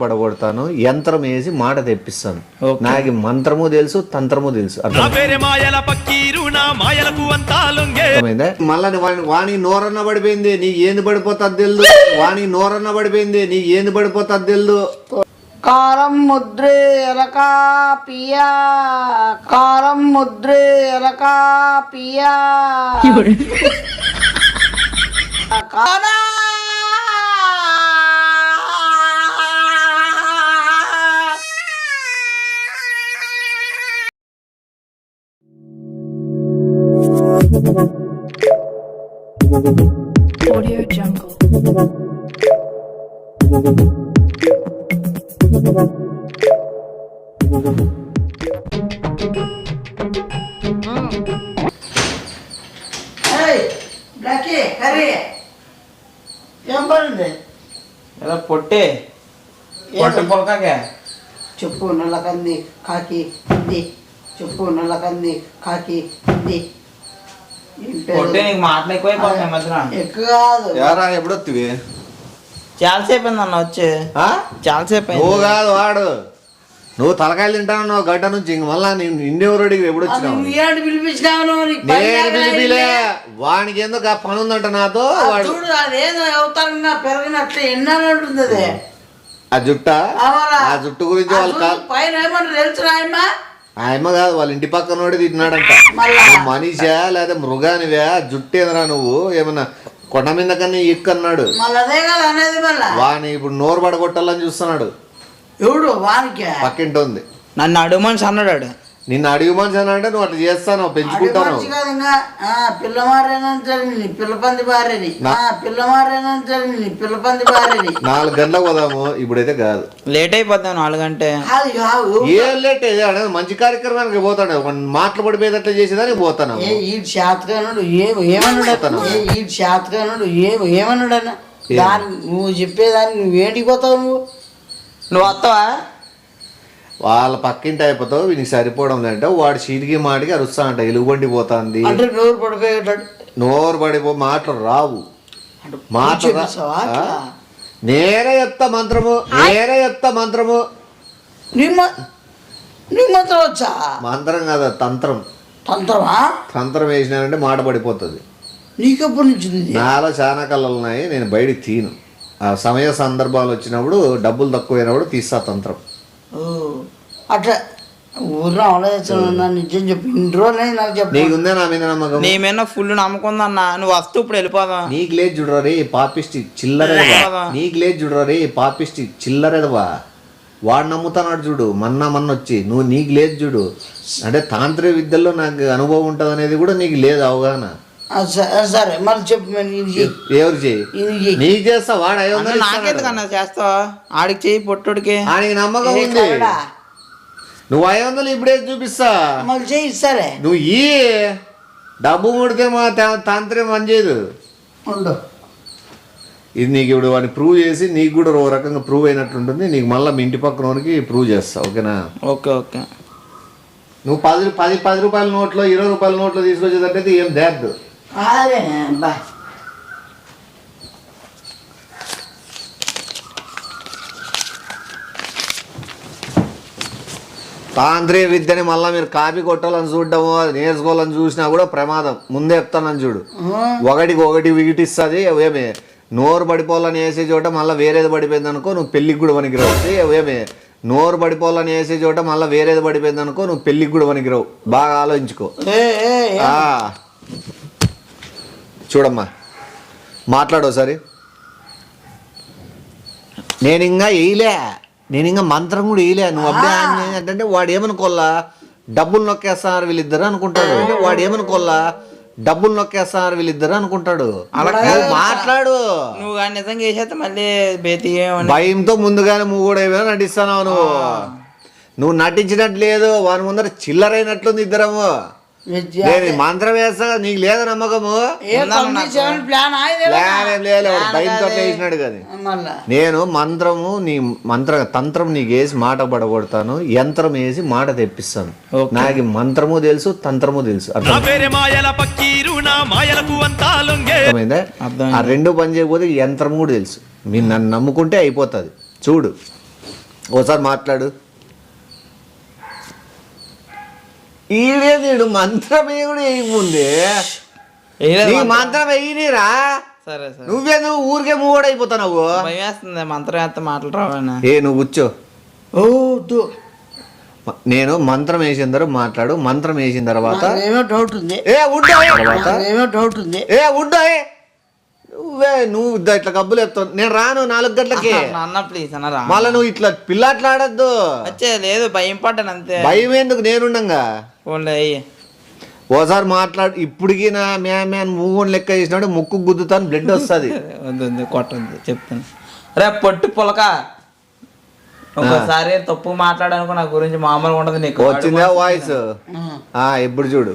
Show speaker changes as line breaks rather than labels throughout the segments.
పడగొడతాను, యంత్రం వేసి మాట తెప్పిస్తాను. నాకు మంత్రము తెలుసు, తంత్రము తెలుసు. మళ్ళీ వాణి నోరన్న పడిపోయింది, నీకు ఏంది పడిపోతుంది తెలుదు. వాణి నోరన్న పడిపోయింది, నీకు ఏంది పడిపోతుంది తెలుదు.
కారం ముద్రే ఎలకా పియా, కారం ముద్రే ఎలకా Piya.
Audio Jungle.
Blackie curry ఏం పడింది?
ఎలా పొట్టే పొట్ట పొలకాకే
చెప్పు. నల్లకంది కాకి ఉంది, చెప్పు. నల్లకంది కాకి ఉంది.
పొట్టే నీకు మాటలు ఎక్కువైపోతాయి మధ్యన.
ఎక్కువ కాదు.
ఎవరా ఎప్పుడొత్తివి?
చాలాసేపు అయింది అన్న వచ్చి. చాలాసేపు అయింది.
నువ్వు కాదు వాడు. నువ్వు తలకాయలు తింటాను నువ్వు గడ్డ నుంచి. ఇంక మళ్ళా ఇండెవరడికి ఎప్పుడు వచ్చినావు?
నేను పిలిపించినాను.
నేను పిలిపిలే. వానికి ఎందుకు ఆ పని ఉందంట నాతో. వాడు
అదేదో అవతారంగా పెరిగినట్లు ఎన్నాళ్ళు అది.
ఆ జుట్ట ఆ జుట్టు గురించి వాళ్ళు
పైన ఏమంటారు తెలుసు ఆయమ్మా?
ఆయమ్మ కాదు, వాళ్ళ ఇంటి పక్కనోడే తిట్టినాడంట. మనిషా లేదా మృగానివే? జుట్టు ఏదరా నువ్వు? ఏమన్నా కొండ మీద కన్నా ఎక్కున్నాడు. వాని ఇప్పుడు నోరు పడగొట్టాలని చూస్తున్నాడు.
ఎవడు వానికి?
పక్కింటి ఉంది.
నన్ను అడుగు మనిషి అన్నాడు.
నిన్ను అడిగి మనిషి అని అంటే నువ్వు అట్లా చేస్తాను, పెంచుకుంటాను.
పిల్ల మారేనని పిల్లపంది బారేది, పిల్ల మారేనని పిల్లపంది బారేది.
4 గంటలకు పోదాము, ఇప్పుడైతే కాదు.
లేట్ అయిపోతాను 4 గంటే.
ఏం లేట్ అనేది మంచి కార్యక్రమానికి పోతాడు. మాటలు పడిపోయేటట్లు చేసేదానికి పోతాను.
ఈ శాతకానుడు ఏమన్నాడు? ఈ శాతకానుడు ఏమన్నాడు అన్న? దాన్ని నువ్వు చెప్పేదాన్ని నువ్వేంటికి పోతావు?
నువ్వు వస్తావా?
వాళ్ళ పక్కింటి అయిపోతావు. వీనికి సరిపోవడం లేదంటే వాడు చీటికి మాటికి అరుస్తా అంట. ఎలుగుబండి పోతుంది,
నోరు పడిపోయేటాడు.
నోరు పడిపో మాటలు రావు. మాటలు నేనే చెప్తా మంత్రము, నేనే చెప్తా మంత్రము.
నీకు మంత్రం వచ్చా?
మంత్రం కాదు, తంత్రం.
తంత్రమా?
తంత్రం వేసినానంటే మాట పడిపోతుంది.
నీకెప్పటి నుంచి?
నాలో చాలా కళలు ఉన్నాయి, నేను బయటికి తీను. ఆ సమయ సందర్భాలు వచ్చినప్పుడు డబ్బులు తక్కువైనప్పుడు తీస్తా తంత్రం.
అట్లా ఊర్లో అవలేదన్నా నిజం చెప్పి ఇన్ని రోజులు నాకు చెప్పు.
నీకుందే నా మీద నమ్మకం?
నీ మీద ఫుల్ నమ్మకుందన్నా. నువ్వు వస్తూ ఇప్పుడు వెళ్ళిపోదాం.
నీకు లేదు చూడరా రే పాపిష్టి చిల్లరేదవా. నీకు లేదు చూడరా రే పాపిష్టి చిల్లరేదవా. వాడు నమ్ముతాడు చూడు, మొన్న వచ్చి. నువ్వు నీకు లేదు చూడు. అంటే తాంత్రిక విద్యల్లో నాకు అనుభవం ఉంటుంది అనేది కూడా నీకు లేదు అవగాహన.
సరే మళ్ళీ చెప్పు.
ఎవరు చెయ్యి? నీకు చేస్తా. వాడు 500
నాకెందుకన్నా చేస్తావా? ఆడికి చెయ్యి, పొట్టుడికి.
ఆడికి నమ్మకం ఉంది. నువ్వు 500 ఇప్పుడే చూపిస్తా.
మళ్ళీ చెయ్యి. సరే
నువ్వు ఈ డబ్బు ముడితే మా తాంత్రికం పనిచేయదు. ఇది నీకు ఇప్పుడు వాడిని ప్రూవ్ చేసి నీకు కూడా ఓ రకంగా ప్రూవ్ అయినట్టుంటుంది. నీకు మళ్ళీ మీ ఇంటి పక్కన వానికి ప్రూవ్ చేస్తా. ఓకేనా?
Okay okay.
నువ్వు 10 రూపాయల నోట్లో 20 రూపాయల నోట్లో తీసుకొచ్చేటట్టయితే ఏం దేద్దు. తాంత్రిక విద్యని మళ్ళీ మీరు కాపీ కొట్టాలని చూడటము, అది నేర్చుకోవాలని చూసినా కూడా ప్రమాదం. ముందే చెప్తానని చూడు. ఒకటి విగిటిస్తుంది. ఏమే నోరు పడిపోవాలని వేసే చోట మళ్ళీ వేరేది పడిపోయింది అనుకో, నువ్వు పెళ్ళికి కూడా పనికిరావు. ఏమే నోరు పడిపోవాలని వేసే చోట మళ్ళీ వేరేది పడిపోయింది అనుకో, నువ్వు పెళ్ళికి కూడా పనికిరావు. బాగా ఆలోచించుకో. చూడమ్మా, మాట్లాడు ఒకసారి. నేను ఇంకా మంత్రం కూడా వేయలే. నువ్వు అప్పుడే అంటే వాడు ఏమనుకోల్లా డబ్బులు నొక్కేస్తున్నారు వీళ్ళిద్దరు అనుకుంటాడు. వాడు ఏమనుకోల్లా డబ్బులు నొక్కేస్తున్నారు వీళ్ళిద్దరు అనుకుంటాడు. అలా మాట్లాడు.
నువ్వు నిజంగా చేసేస్తే మళ్ళీ
భయంతో ముందుగానే నువ్వు కూడా నటిస్తున్నావు. నువ్వు నటించినట్టు లేదు, వాని ముందర చిల్లరైనట్లుంది ఇద్దరము. నేను మంత్రం వేస్తా, నీకు లేదా నమ్మకము? భయంతో వేసినాడు కదా. నేను మంత్రము తంత్రం నీకు వేసి మాట పడగొడతాను, యంత్రం వేసి మాట తెప్పిస్తాను. నాకు మంత్రము తెలుసు, తంత్రము తెలుసు. అర్థమైందా? ఆ 2 పని చేయకపోతే యంత్రం కూడా తెలుసు. మీరు నన్ను నమ్ముకుంటే అయిపోతుంది. చూడు. ఓసారి మాట్లాడు. ఈడేది మంత్రం కూడా వేయకముందే నీ మంత్రం వేయనిరా.
సరే సరే,
నువ్వు ఊరికే మూడైపోతావు.
భయం వేస్తుంది మంత్రం వేస్తే మాటలు రావన్నా.
నువ్వు కూర్చో.
ఓ
నేను మంత్రం వేసిన తర్వాత మాట్లాడు. మంత్రం వేసిన తర్వాత
ఏమో డౌట్ ఉంది, ఏమో డౌట్ ఉంది.
నువ్వు ఇట్లా కబ్బులు చెప్తావు. నేను రాను 4 గంటలకి.
అన్న ప్లీజ్ అన్న,
మళ్ళీ నువ్వు ఇట్లా పిల్లాట్లాడద్దు.
వచ్చే లేదు, భయం పడ్డాను అంతే.
భయం ఎందుకు, నేనుండంగా. ఓసారి మాట్లాడు. ఇప్పటికి నా మ్యాన్ మూగోని లెక్క చేసినాడు, ముక్కు గుద్దుతాను, బ్లడ్ వస్తుంది.
కొట్టండి చెప్తాను. రే పొట్టు పులక, ఒకసారి తప్పు మాట్లాడనుకో నా గురించి మామూలుగా ఉండదు నీకు.
వచ్చిందా వాయిస్? ఇప్పుడు చూడు,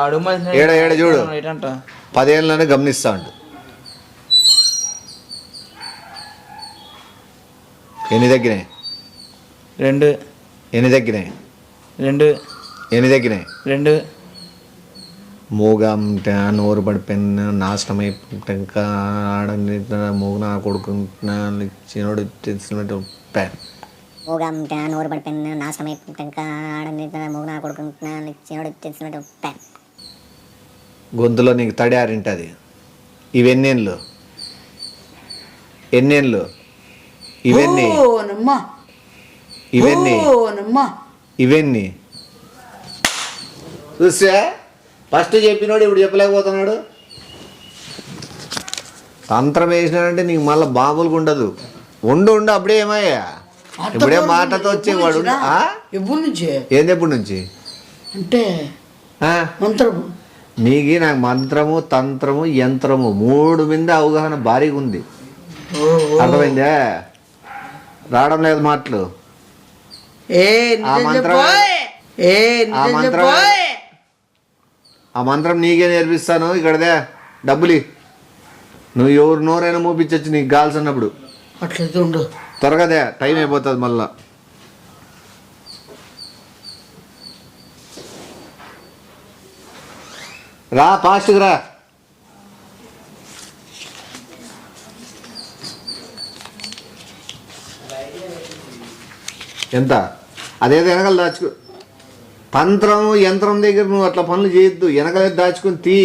అడుగు
ఏడ చూడు. 10 ఏళ్ళనే గమనిస్తా ఉండు. ఎన్ని తగ్గినాయి?
2.
ఎన్ని తగ్గినాయి?
2.
ఎన్ని తగ్గినాయి?
2.
మూగంటే నోరు పడిపోయిన నాశనం అయిపోయాక ఆడని మూగ నా కొడుకుంటున్నాడు తెలిసినట్టు.
మూగంటే నోరు పడిపోయిన నాశనం అయిపోయాక ఆడని మూగ నా కొడుకుంటున్నాడు తెలిసినట్టు.
గొంతులో నీకు తడి ఆరింటది. ఇవెన్నేళ్ళు? ఎన్నేళ్ళు ఇవన్నీ? ఇవన్నీ చూసా? ఫస్ట్ చెప్పినాడు, ఇప్పుడు చెప్పలేకపోతున్నాడు. తంత్రం వేసినాడంటే నీకు మళ్ళీ బాబులకు ఉండదు. ఉండు అప్పుడే ఏమయ్యా? ఇప్పుడే మాటతో వచ్చేవాడు.
ఎప్పుడు నుంచి?
ఏంది ఎప్పటి నుంచి
అంటే మంత్రము
నీకు? నాకు మంత్రము, తంత్రము, యంత్రము 3 మీద అవగాహన భారీగా ఉంది. అర్థమైందా? రావడం లేదు మాటలు. ఆ మంత్రం నీకే నేర్పిస్తాను. ఇక్కడదే డబ్బులు నువ్వు ఎవరు నోరైనా మూపించచ్చు నీకు కాల్సినప్పుడు.
అట్లయితే ఉండు,
త్వరగాదే, టైం అయిపోతుంది మళ్ళా. రా, ఫాస్ట్గా రా. ఎంత? అదేదో వెనకాల దాచుకో. తంత్రం యంత్రం దగ్గర నువ్వు అట్లా పనులు చేయొద్దు. వెనకాల దాచుకుని తీ.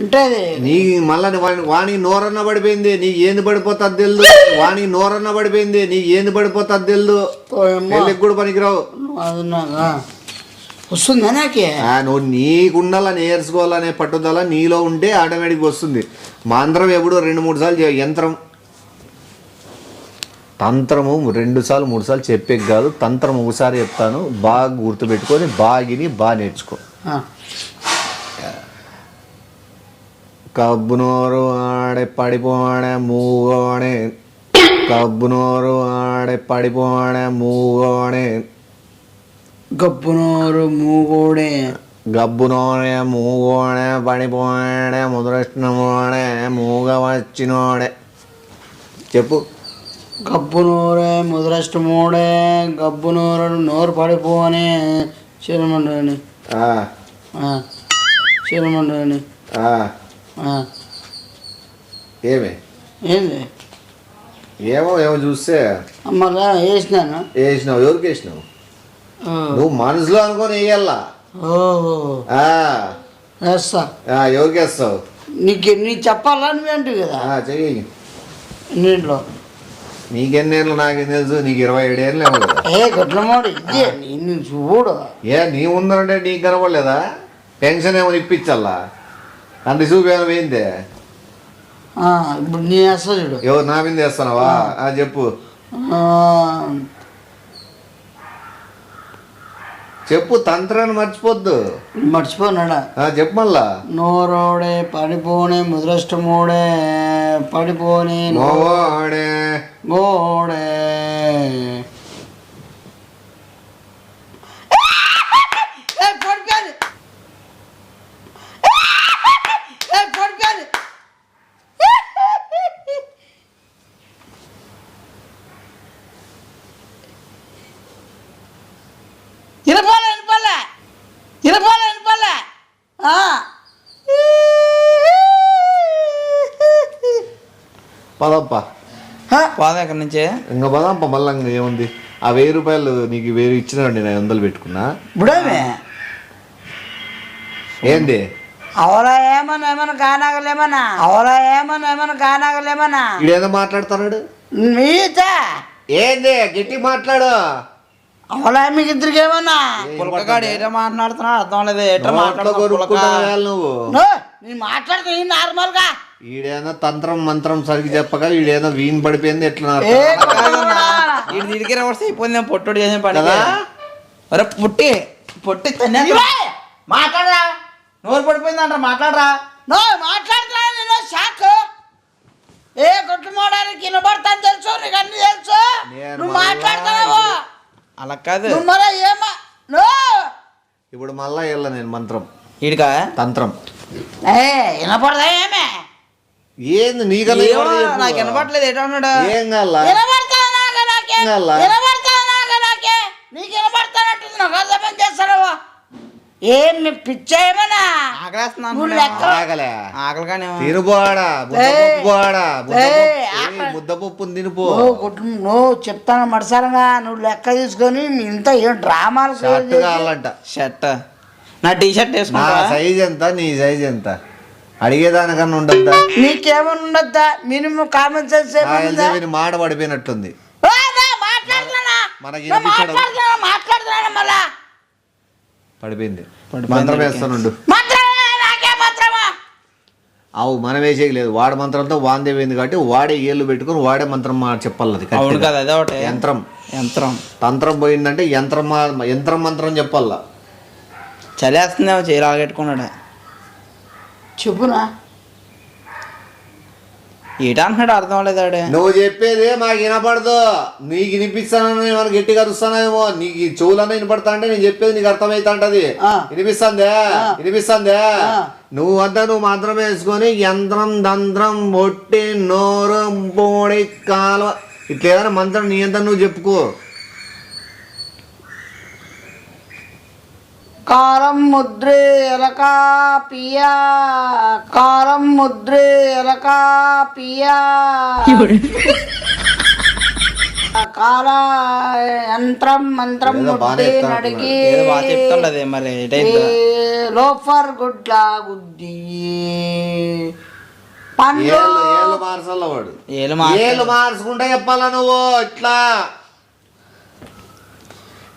అంటే
నీ మళ్ళీ వాణి నోరన్న పడిపోయింది, నీకు ఏంది పడిపోతుంది తెలియదు. వాణి నోరన్న పడిపోయింది, నీకు ఏంది పడిపోతుంది తెలియదు. పెళ్ళికి కూడా పనికిరావు.
వస్తుందా నాకే?
నువ్వు నీకుండాల నేర్చుకోవాలనే పట్టుదల నీలో ఉంటే ఆటోమేటిక్గా వస్తుంది. మంత్రం ఎప్పుడు 2-3 సార్లు యంత్రం. తంత్రము 2 సార్లు 3 సార్లు చెప్పే కాదు. తంత్రం ఒకసారి చెప్తాను, బాగా గుర్తుపెట్టుకొని బాగా నేర్చుకో. కబ్బునోరు ఆడే పడిపోడే మూగోడే, కబ్బునోరు ఆడే పడిపోడే మూగోడే,
గబ్బునోరు మూగోడే,
గబ్బునోడే మూగోడే పడిపోయాడే ముద్రష్ణమోడే మూగ వచ్చినోడే. చెప్పు.
గబ్బునోరే ముద్రష్టమోడే, గబ్బునోరు నోరు పడిపోనే చిరమండని చిరమండని.
ఏమే
ఏంది?
ఏమో చూస్తే
మళ్ళా
వేసినావు. ఎవరికి వేసినావు? నువ్వు మనసులో అనుకొని వేయాలా.
వేస్తా.
ఎవరికి వేస్తావు?
నీకు చెప్పాలా? నువ్వేంటివి కదా.
చెయ్యి.
నీటిలో
నీకెన్నేళ్ళు నాకేం తెలుసు? నీకు 27 ఏళ్ళు ఏమో కదా.
గట్లమాడు ఇదే నేను చూడు.
నీ ఉందంటే నీకు కనపడలేదా? పెన్షన్ ఏమో ఇప్పించాలా? అంత చూపు ఏమో పోయిందే.
ఇప్పుడు నీ వేస్తా చూడు.
ఎవరు నా మీద వేస్తున్నావా? చెప్పు చెప్పు. తంత్రాన్ని మర్చిపోద్దు.
మర్చిపోనాడా?
చెప్పు మళ్ళా.
నోరోడే పడిపోనే ముద్రష్టమోడే పడిపోని
నోడే
గోడే.
పదప్ప
పోదా ఇక్కడ నుంచి.
ఇంకా పదప్ప. మళ్ళీ ఏముంది? ఆ 1000 రూపాయలు నీకు 1000 ఇచ్చినాండి, 900 పెట్టుకున్నా.
ఇప్పుడేమే
ఏంది
అవలా ఏమన్నా కానాగలేమన్నా
ఇడేదో మాట్లాడుతున్నాడు.
మీతా
ఏంది గట్టి మాట్లాడు.
అవలా మీకు ఇద్దరికి ఏమన్నా
పులకగాడు ఏటో మాట్లాడుతున్నాడు అర్థం లేదు. ఏటో
నోట్లో కొరుక్కుంటావు నువ్వు.
నేను మాట్లాడుతూ నార్మల్ గా
ఈడేదో తంత్రం మంత్రం సరిగ్గా చెప్పగా ఈడేదో వీన్ పడిపోయింది ఎట్లా
ఇటు తిరిగి రివర్స్ అయిపోయింది. పొట్టుడు చేసిన పని అరే పొట్టి తన్నే మాట్లాడరా. నోరు పడిపోయింది అంటారా, మాట్లాడరా.
మాట్లాడుతున్నా నేను షాక్. ఏ కొట్టు మోడానికి వినబడతాను తెలుసు, నీకు అన్ని తెలుసు. నువ్వు మాట్లాడుతున్నావు
అలా కాదు.
నువ్వు మళ్ళీ ఏమా
ఇప్పుడు మళ్ళా వెళ్ళ నేను మంత్రం
ఈడికా
తంత్రం
వినపడదా ఏమే
ఏంది నీకల్లా
నాకు వినపట్లేదు. ఏటో అన్నాడు.
ఏం కాల్లా
వినపడతావు నాకే నీకు వినపడతానంటుంది. నాకు అర్థం చేస్తాడు. ఏం మీ పిచ్చ ఏమన్నా
ఆకలేస్తున్నాను.
ఆకలే
ఆకలి కానీ
తినుపోడా ముద్దపప్పు తినిపో.
నువ్వు చెప్తాను మడసారంగా నువ్వు లెక్క తీసుకొని ఇంత ఏం డ్రామాలు
షర్ట్ కావాలంట.
షర్ట్ నా టీ షర్ట్ వేసుకున్నా.
సైజ్ ఎంత, నీ సైజ్ ఎంత అడిగేదానికన్నా ఉండద్దా?
నీకేమన్నా ఉండద్దా? మినిమం కామన్ సెన్స్
మాట పడిపోయినట్టుంది. మనకి
మాట్లాడుతున్నాను మళ్ళా
పడిపోయింది. మంత్రం వేస్తానుండు. అవు మనం వేసేయలేదు. వాడి మంత్రంతో వాందేమైంది కాబట్టి వాడే ఏళ్ళు పెట్టుకుని వాడే మంత్రం చెప్పాలి.
అవును కదా, అదే ఒకటి
యంత్రం. తంత్రం పోయిందంటే యంత్రం మంత్రం చెప్పాలా.
చలేస్తుందేమో చీర ఆగెట్టుకున్నాడు.
చెప్పునా
ఏటా అంటున్నాడు అర్థం లేదు.
నువ్వు చెప్పేది మాకు వినపడదు. నీకు వినిపిస్తానని ఏమైనా గట్టిగా అరుస్తానేమో. నీకు చెవులన్నా వినపడతా అంటే నేను చెప్పేది నీకు అర్థమైతుంటది. వినిపిస్తుందే నువ్వు వద్ద నువ్వు మంత్రం వేసుకొని యంత్రం దంత్రం బొట్టి నోరు పొడి కాలువ ఇట్లా ఏదైనా మంత్రం నీ అంతా నువ్వు చెప్పుకో.
కారం ముద్రే ఎలకా పియా కారం ముద్రే ఎలకా పియా కాల యంత్రం మంత్రం ముద్దే నడిగి
చెప్తాడు మరి
లోఫర్ గుడ్ల గుద్ది
ఏళ్ళు మార్చాల వాడు. ఏళ్ళు మార్చుకుంటా చెప్పాలా నువ్వు. ఇట్లా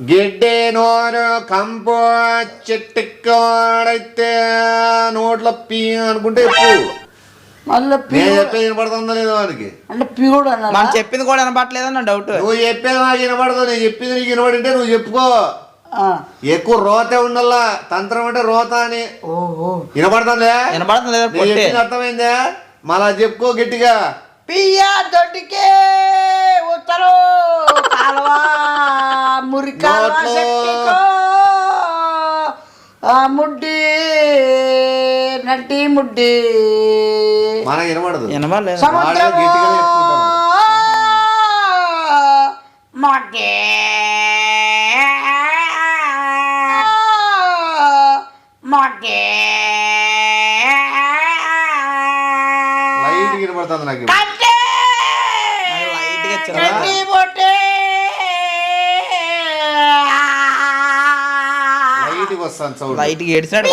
గిడ్డే నోరు కంపు చెట్టుకోడైతే నోట్లో పీ అనుకుంటే
మళ్ళీ
నేను చెప్పేది వినపడుతుందా లేదో వాడికి.
అంటే ప్యూడ్ అన్న
మనం చెప్పింది కూడా వినపట్లేదు అన్న డౌట్.
నువ్వు చెప్పేది నాకు వినపడదు, నేను చెప్పింది నీకు వినపడింటే నువ్వు చెప్పుకో. ఎక్కువ రోతే ఉండాలా. తంత్రం అంటే రోత అని. వినపడుతుందా?
వినపడుతుంది.
అర్థమైందా? మళ్ళా చెప్పుకో గట్టిగా.
పియా దొడ్డికే ఉత్తరు కాలువ మురికాలువ ముడ్డి నట్టి ముడ్డి
మనకి వినపడదు.
సముద్రము మొడ్డి మొడ్డి
లైట్ వినపడుతుంది నాకు. లైట్కి వస్తాను సౌండ్.
లైట్కి ఏడిచాడు.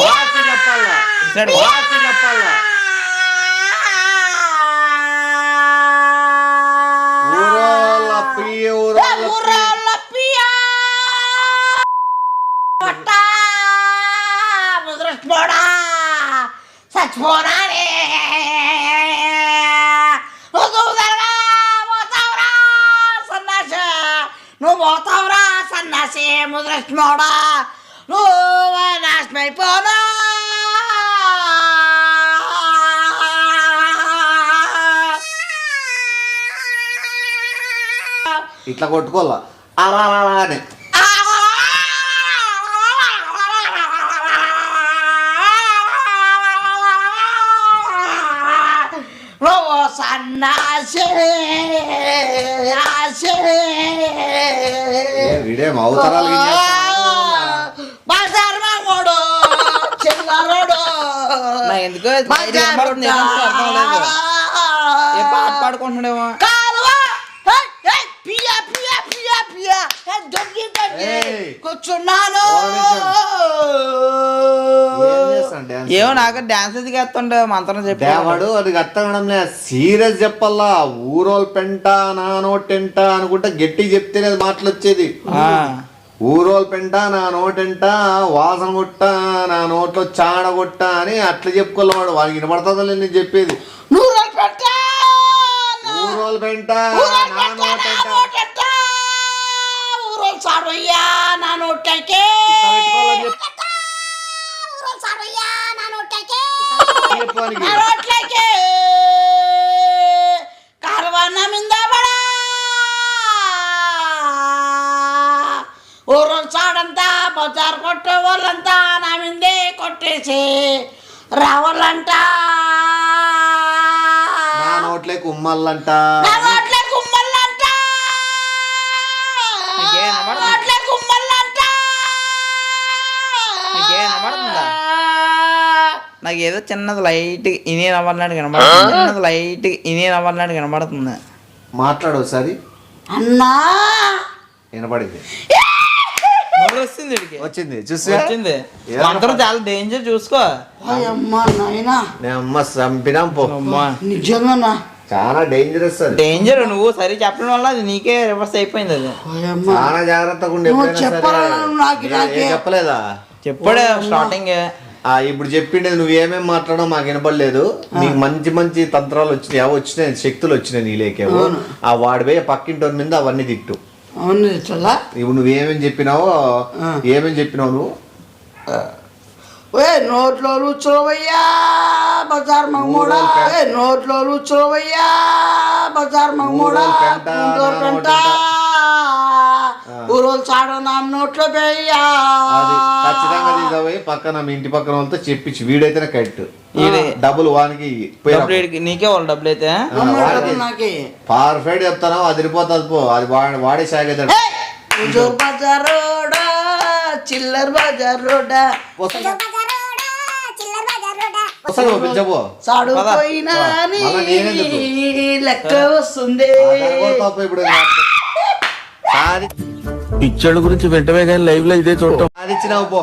చచ్చిపోనానే నువ్వు పోతావురా సన్నాసి ముద్రమోడా నువ్వు నాశనమైపోనా.
ఇట్లా కొట్టుకోవాలా అని.
నువ్వు సన్నాసి
వీడేం అవసరాలు
బజార్మాడు చిల్లరోడు
ఎందుకు ఏ పాట పాడుకుంటున్నాడేమో.
పియా పియా పియా పియా కూర్చున్నాను.
ఏం చేస్తాను డాన్స్?
ఏమో నాకు డాన్స్ ఎందుకు వేస్తుండే మంత్రం చెప్పి
వాడు అది అర్థం సీరియస్ చెప్పల్లా. ఊరోల్ పెంట నా నోటెంట అనుకుంటా గట్టి చెప్తేనే అది మాటలు వచ్చేది. ఊరోల్ పెంట నా నోటెంట వాసన కొట్ట నా నోట్లో చాడ కొట్ట అని అట్లా చెప్పుకోవాడు. వాడికి వినపడుతుందో నేను చెప్పేది.
నూరల్ పెట్ట
ఊరోల్ పెంట నా నోటెంట
ఊరోల్ సాడయ్యా నా నోట్లకే ఊరోల్ సాడయ్యా నా నోట్లకే నా నోట్లకే కార్వాన మిందబడా ఊరోల్ సాడంతా బజార్ కొట్టే వాళ్ళంతా నా మిందే కొట్టేసి రావాలంట.
నా నోట్లే కుమ్మల్లంట.
నా నోట్లే కుమ్మల్లంట. నోట్లే కుమ్మల్లంట.
నాకు ఏదో చిన్నది లైట్ ఇనే నవ్వన్నాడు కనబడుతుంది. చిన్నది లైట్ ఇనే నవ్వన్నాడు కనబడుతుంది.
మాట్లాడు ఒకసారి.
అన్నా
వినపడింది.
వస్తుంది
వచ్చింది చూసి
వచ్చింది. మంత్రం చాలా డేంజర్ చూసుకో.
అమ్మా నాయనా
నేను అమ్మ చంపినాం పో.
నిజంగానా
చాలా డేంజరస్ అది.
డేంజర్ నువ్వు సరి చెప్పడం వల్ల అది నీకే రివర్స్ అయిపోయింది. అది
చాలా జాగ్రత్తగా ఉండే. చెప్పలేదా?
చెప్పాడే స్టార్టింగ్.
ఇప్పుడు చెప్పిండే నువ్వు ఏమేమి మాట్లాడో మాకు వినపడలేదు. నీకు మంచి మంచి తంత్రాలు వచ్చినాయి, అవి వచ్చినాయి, శక్తులు వచ్చినాయి నీలేకేమో. ఆ వాడి పోయి పక్కింటి మీద అవన్నీ తిట్టు.
అవును చాలా
ఇప్పుడు నువ్వేమేమి చెప్పినావో ఏమేమి చెప్పినావు నువ్వు?
నోట్లో రుచులవయ్యా బజార్ మమ్మూడా. నోట్లో రుచులవయ్యా బజార్ మమ్మూడా. పెంట ఊరోలు చాడు నా నోట్లో పోయ్యా.
అది ఖచ్చితంగా తీసుకుపోయి పక్కన మీ ఇంటి పక్కన వాళ్ళతో చెప్పించి వీడైతేనే కరెక్ట్. డబ్బులు వానికి
నీకే వాళ్ళు డబ్బులు అయితే
పర్ఫెక్ట్ చెప్తాను. అదిరిపోతుంది పో. అది వాడే సాగేదాడు.
బజారోడా చిల్లర్ బజారోడా
పిలిచబో.
చాడుపోయినా లెక్క వస్తుంది.
ఇప్పుడు
పిచ్చోళ్ళ గురించి వెంటనే కానీ లైవ్ లో ఇదే చూడటం
సాధించినావు పో.